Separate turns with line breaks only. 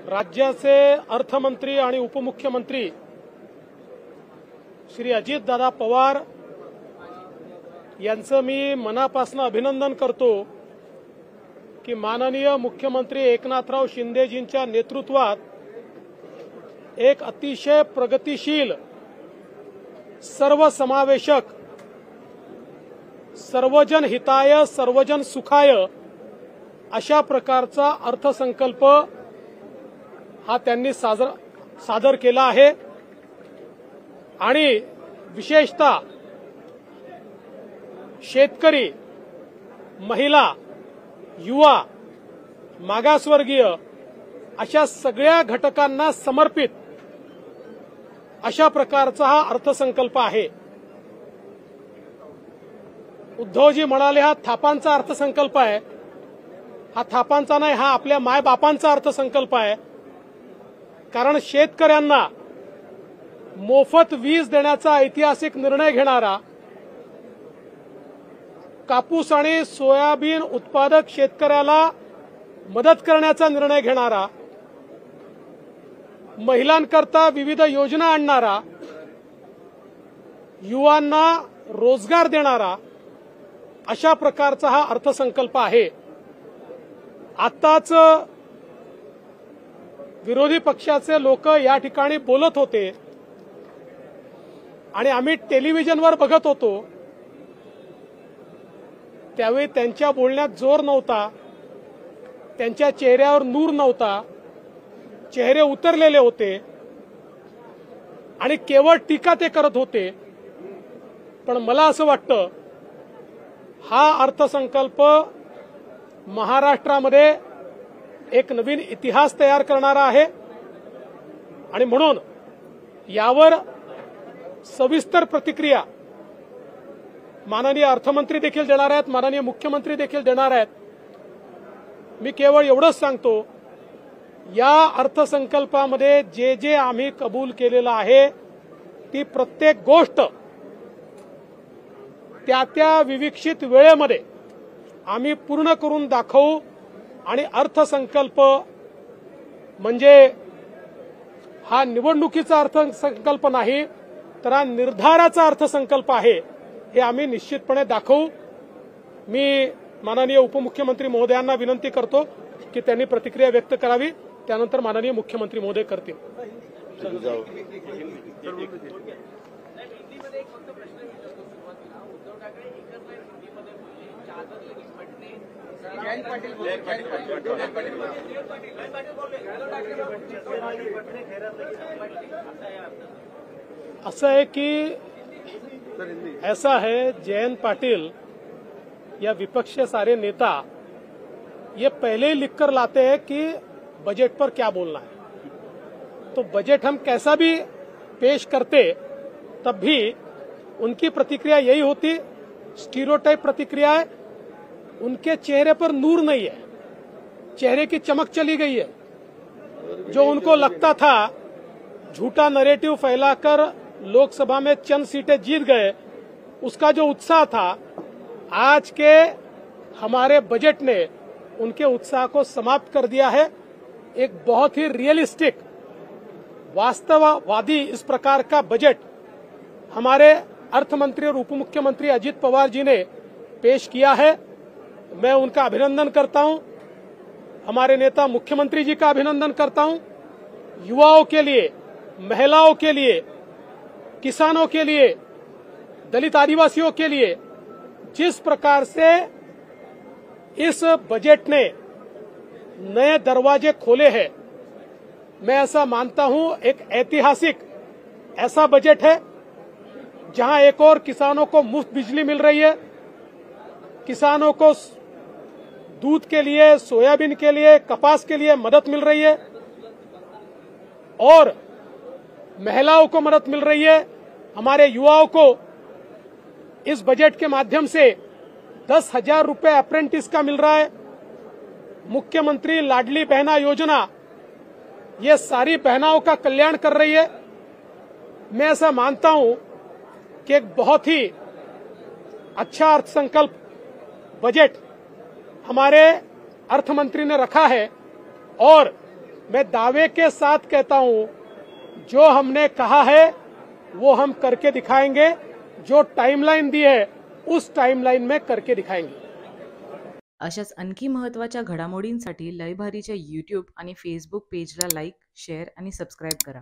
राज्याचे अर्थमंत्री आणि उपमुख्यमंत्री श्री अजितदादा पवार यांचं मी मनापासून अभिनंदन करतो की माननीय मुख्यमंत्री एकनाथराव शिंदेजींच्या नेतृत्वात एक अतिशय प्रगतिशील, सर्वसमावेशक, सर्वजन हिताय सर्वजन सुखाय अशा प्रकारचा अर्थसंकल्प हा त्यांनी सादर केला आहे। आणि विशेषतः शेतकरी, महिला, युवा, मागासवर्गीय अशा सगळ्या घटकांना समर्पित अशा प्रकारचा हा अर्थसंकल्प आहे। उद्धवजी म्हणाले हा थापांचा अर्थसंकल्प आहे। हा थापांचा नाही, हा आपल्या मायबापांचा अर्थसंकल्प आहे। कारण शेतकऱ्यांना मोफत वीज देण्याचा ऐतिहासिक निर्णय घेणारा, कापूस आणि सोयाबीन उत्पादक शेतकऱ्याला मदत करण्याचा निर्णय घेणारा, महिलांकरता विविध योजना आणणारा, युवांना रोजगार देणारा अशा प्रकारचा हा अर्थसंकल्प आहे। आताच विरोधी पक्षाचे लोक या ठिकाणी बोलत होते आणि आम्ही टेलिव्हिजनवर बघत होतो, त्यावेळी त्यांच्या बोलण्यात जोर नव्हता, त्यांच्या चेहऱ्यावर नूर नव्हता, चेहरे उतरलेले होते आणि केवळ टीका ते करत होते। पण मला असं वाटतं हा अर्थसंकल्प महाराष्ट्रामध्ये एक नवीन इतिहास तयार करणारा आहे आणि म्हणून यावर सविस्तर प्रतिक्रिया माननीय अर्थमंत्री देखील देणार आहेत, माननीय मुख्यमंत्री देखील देणार आहेत। मी केवळ एवढंच सांगतो, या अर्थसंकल्पामध्ये जे जे आम्ही कबूल केलेलं आहे ती प्रत्येक गोष्ट त्या त्या विविक्षित वेळेमध्ये आम्ही पूर्ण करून दाखवू। आणि अर्थसंकल्प म्हणजे हा निवडणुकीचा अर्थसंकल्प नाही, तर हा निर्धाराचा अर्थसंकल्प आहे, हे आम्ही निश्चितपणे दाखवू। मी माननीय उपमुख्यमंत्री महोदयांना विनंती करतो की त्यांनी प्रतिक्रिया व्यक्त करावी, त्यानंतर माननीय मुख्यमंत्री महोदय करतील। असं है कि ऐसा है, जयंत पाटिल या विपक्ष के सारे नेता ये पहले ही लिखकर लाते हैं कि बजट पर क्या बोलना है। तो बजट हम कैसा भी पेश करते तब भी उनकी प्रतिक्रिया यही होती, स्टीरियोटाइप प्रतिक्रिया है। उनके चेहरे पर नूर नहीं है, चेहरे की चमक चली गई है। जो उनको लगता था झूठा नैरेटिव फैलाकर लोकसभा में चंद सीटें जीत गए, उसका जो उत्साह था, आज के हमारे बजट ने उनके उत्साह को समाप्त कर दिया है। एक बहुत ही रियलिस्टिक, वास्तववादी इस प्रकार का बजट हमारे अर्थमंत्री और उपमुख्यमंत्री अजित पवार जी ने पेश किया है। मैं उनका अभिनंदन करता हूं, हमारे नेता मुख्यमंत्री जी का अभिनंदन करता हूं। युवाओं के लिए, महिलाओं के लिए, किसानों के लिए, दलित आदिवासियों के लिए जिस प्रकार से इस बजट ने नए दरवाजे खोले हैं, मैं ऐसा मानता हूं एक ऐतिहासिक ऐसा बजट है जहां एक और किसानों को मुफ्त बिजली मिल रही है, किसानों को दूध के लिए, सोयाबीन के लिए, कपास के लिए मदद मिल रही है और महिलाओं को मदद मिल रही है। हमारे युवाओं को इस बजट के माध्यम से 10,000 रुपए अप्रेंटिस का मिल रहा है। मुख्यमंत्री लाडली बहना योजना ये सारी बहनाओं का कल्याण कर रही है। मैं ऐसा मानता हूं कि एक बहुत ही अच्छा अर्थसंकल्प बजट हमारे अर्थमंत्री ने रखा है और मैं दावे के साथ कहता हूं, जो हमने कहा है वो हम करके दिखाएंगे। जो टाइमलाइन दी है उस टाइमलाइन में करके दिखाएंगे।
अशाच आणखी महत्त्वाच्या घडामोडींसाठी लयभारीच्या यूट्यूब आणि फेसबुक पेजला लाईक, शेअर आणि सबस्क्राईब करा।